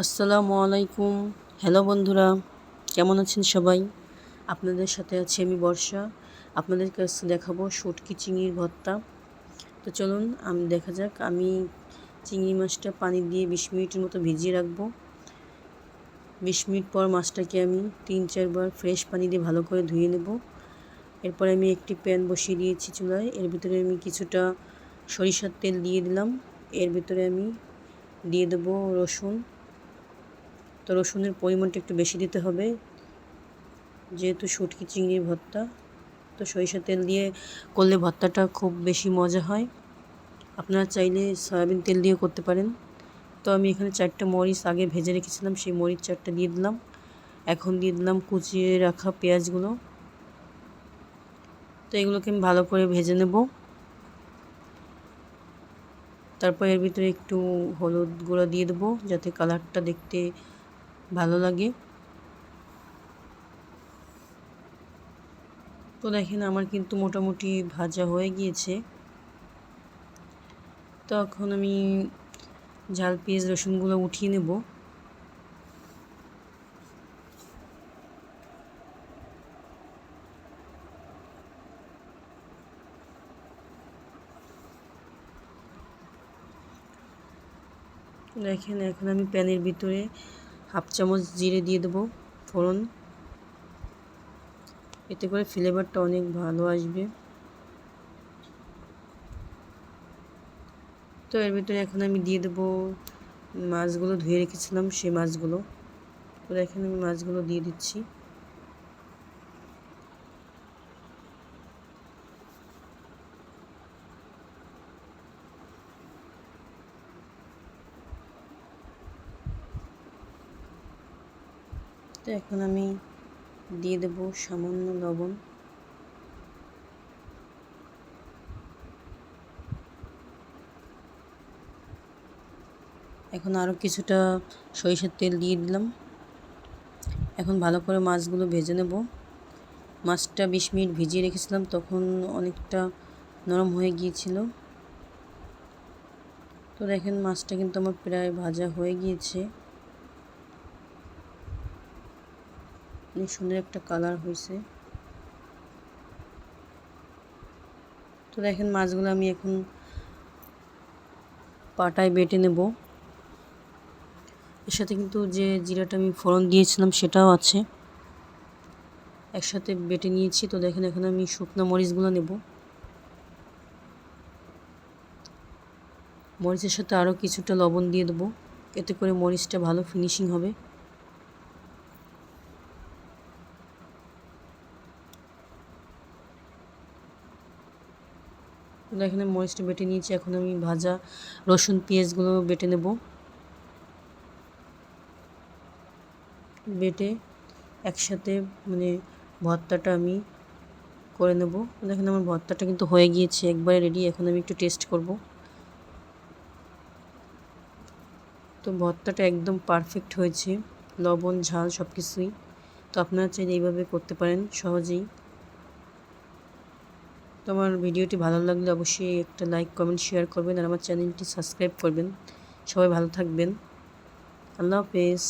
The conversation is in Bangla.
আসসালামু আলাইকুম। হ্যালো বন্ধুরা, কেমন আছেন সবাই? আপনাদের সাথে আছি আমি বর্ষা। আপনাদের কাছে দেখাবো শুটকি চিংড়ির ভর্তা। তো চলুন দেখা যাক। আমি চিংড়ি মাছটা পানি দিয়ে 20 মিনিটের মতো ভিজিয়ে রাখবো। 20 মিনিট পর মাছটাকে আমি 3-4 বার ফ্রেশ পানি দিয়ে ভালো করে ধুয়ে নেব। এরপরে আমি একটি প্যান বসিয়ে দিয়েছি চুলায়। এর ভিতরে আমি কিছুটা সরিষার তেল দিয়ে দিলাম। এর ভিতরে আমি দিয়ে দেবো রসুন। তো রসুনের পরিমাণটা একটু বেশি দিতে হবে, যেহেতু শুটকি চিংড়ির ভর্তা। তো সরিষার তেল দিয়ে করলে ভর্তাটা খুব বেশি মজা হয়। আপনারা চাইলে সয়াবিন তেল দিয়েও করতে পারেন। তো আমি এখানে 4টা মরিচ আগে ভেজে রেখেছিলাম, সেই মরিচ 4টা দিয়ে দিলাম। এখন দিয়ে দিলাম কুচিয়ে রাখা পেঁয়াজগুলো। তো এগুলোকে আমি ভালো করে ভেজে নেব। তারপর এর ভিতরে একটু হলুদ গুঁড়া দিয়ে দেবো, যাতে কালারটা দেখতে ভালো লাগে। তো দেখেন আমার কিন্তু মোটামুটি ভাজা হয়ে গিয়েছে। তো এখন আমি ঝাল পেঁয়াজ রসুনগুলো উঠিয়ে নেব। দেখেন এখন আমি প্যানের ভিতরে 1/2 চামচ জিরে দিয়ে দেবো ফোড়ন, এতে করে ফ্লেভারটা অনেক ভালো আসবে। তো এর ভিতরে এখন আমি দিয়ে দেবো মাছগুলো ধুয়ে রেখেছিলাম, সেই মাছগুলো। তো দেখেন আমি মাছগুলো দিয়ে দিচ্ছি। তো এখন আমি দিয়ে দেবো সামান্য লবণ। এখন আরও কিছুটা সরিষার তেল দিয়ে দিলাম। এখন ভালো করে মাছগুলো ভেজে নেব। মাছটা 20 মিনিট ভিজিয়ে রেখেছিলাম, তখন অনেকটা নরম হয়ে গিয়েছিল। তো দেখেন মাছটা কিন্তু আমার প্রায় ভাজা হয়ে গিয়েছে, অনেক সুন্দর একটা কালার হয়েছে। তো দেখেন মাছগুলো আমি এখন পাটায় বেটে নেব। এর সাথে কিন্তু যে জিরাটা আমি ফোড়ন দিয়েছিলাম সেটাও আছে, একসাথে বেটে নিয়েছি। তো দেখেন এখন আমি শুকনো মরিচগুলো নেব। মরিচের সাথে আরও কিছুটা লবণ দিয়ে দেবো, এতে করে মরিচটা ভালো ফিনিশিং হবে। এখানে মরিচটা বেটে নিয়েছি। এখন আমি ভাজা রসুন পেঁয়াজগুলো বেটে নেব। বেটে একসাথে ভর্তাটা আমি করে নেব। দেখেন আমার ভর্তাটা কিন্তু হয়ে গিয়েছে, একবারে রেডি। এখন আমি একটু টেস্ট করব। তো ভর্তাটা একদম পারফেক্ট হয়েছে, লবণ ঝাল সব কিছুই। তো আপনারা চাইলে এইভাবে করতে পারেন সহজেই। তো আমার ভিডিওটি ভালো লাগলে অবশ্যই একটা লাইক কমেন্ট শেয়ার করবেন, আর আমার চ্যানেলটি সাবস্ক্রাইব করবেন। সবাই ভালো থাকবেন। আল্লাহ হাফেজ।